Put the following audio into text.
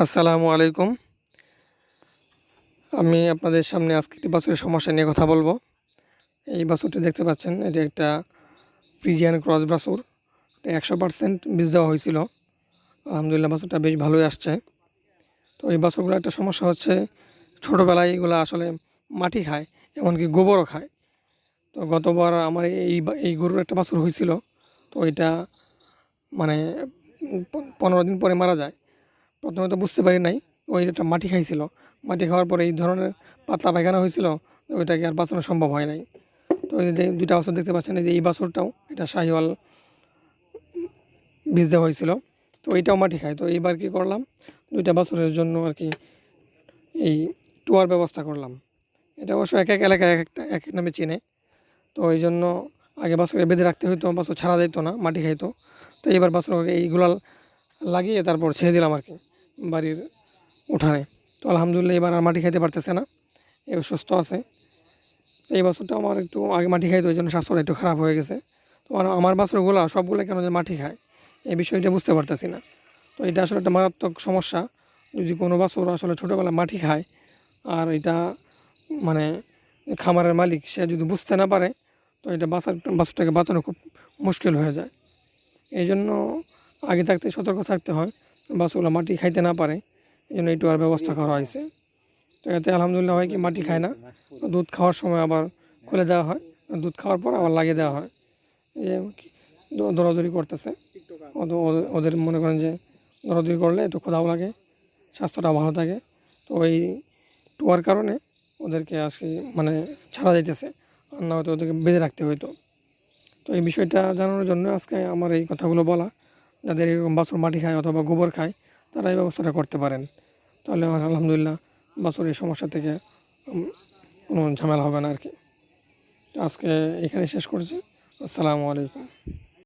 আসসালামু আলাইকুম। আমি আপনাদের সামনে আজকে একটি বাছুরের সমস্যা নিয়ে কথা বলবো। এই বাছুরটি দেখতে পাচ্ছেন, এটি একটা ফ্রিজিয়ান ক্রস বাছুর। 100% বীজ দেওয়া হয়েছিল। আলহামদুলিল্লাহ বাছুরটা বেশ ভালোই আসছে। তো এই বাছুরগুলো একটা সমস্যা হচ্ছে, ছোটোবেলায় এগুলো আসলে মাটি খায়, এমনকি গোবরও খায়। তো গতবার আমার এই গরুর একটা বাছুর হয়েছিল। তো এটা মানে 15 দিন পরে মারা যায়। প্রথমে তো বুঝতে পারি নাই, ওইটা মাটি খাইছিল। মাটি খাওয়ার পরে এই ধরনের পাতলা পায়খানা হয়েছিল, ওইটাকে আর বাঁচানো সম্ভব হয় নাই। তো এই যে দুইটা বাছুর দেখতে পাচ্ছেন, এই যে এই বাছুরটাও এটা শাহিওয়াল বীজ দেওয়া হয়েছিল। তো এইটাও মাটি খায়। তো এইবার কী করলাম, দুইটা বাছুরের জন্য আর কি এই টুয়ার ব্যবস্থা করলাম। এটা অবশ্য এক এক এলাকায় এক এক নামে চেনে। তো এই জন্য আগে বাছুরকে বেঁধে রাখতে হইতো, বাছুর ছাড়া যেত না, মাটি খাইতো। তো এইবার বাছুরকে এইগুলা লাগিয়ে তারপর ছেড়ে দিলাম আর কি বাড়ির উঠানে। তো আলহামদুলিল্লাহ এবার আর মাটি খাইতে পারতেছে না, এবার সুস্থ আছে। তো এই বছরটা আমার একটু আগে মাটি খাইতো, ওই জন্য স্বাস্থ্যটা একটু খারাপ হয়ে গেছে। তো আমার বাছুরগুলো সবগুলো কেন যে মাটি খায়, এই বিষয়টা বুঝতে পারতেছি না। তো এটা আসলে একটা মারাত্মক সমস্যা। যদি কোনো বাছুর আসলে ছোটোবেলায় মাটি খায়, আর এটা মানে খামারের মালিক সে যদি বুঝতে না পারে, তো এটা বাছুরটাকে বাঁচানো খুব মুশকিল হয়ে যায়। এই জন্য আগে থাকতে সতর্ক থাকতে হয়, বাছুরগুলো মাটি খাইতে না পারে। এই জন্য একটু আর ব্যবস্থা করা হয়েছে। তো এতে আলহামদুলিল্লাহ হয় কি, মাটি খায় না। দুধ খাওয়ার সময় আবার খুলে দেওয়া হয়, দুধ খাওয়ার পর আবার লাগিয়ে দেওয়া হয়। এই যে দৌড়াদৌড়ি করতেছে, ওদের মনে করেন যে দৌড়াদৌড়ি করলে একটু ক্ষুধাও লাগে, স্বাস্থ্যটা ভালো থাকে। তো ওই টুয়ার কারণে ওদেরকে আসি মানে ছাড়া যাইতেছে, আর না হয়তো ওদেরকে বেঁধে রাখতে হইতো। তো এই বিষয়টা জানানোর জন্য আজকে আমার এই কথাগুলো বলা। যাদের এরকম বাছুর মাটি খায় অথবা গোবর খায়, তারা এই ব্যবস্থাটা করতে পারেন। তাহলে আলহামদুলিল্লাহ বাছুর এই সমস্যা থেকে কোনো ঝামেলা হবে না আর কি। আজকে এখানে শেষ করছি। আসসালামু আলাইকুম।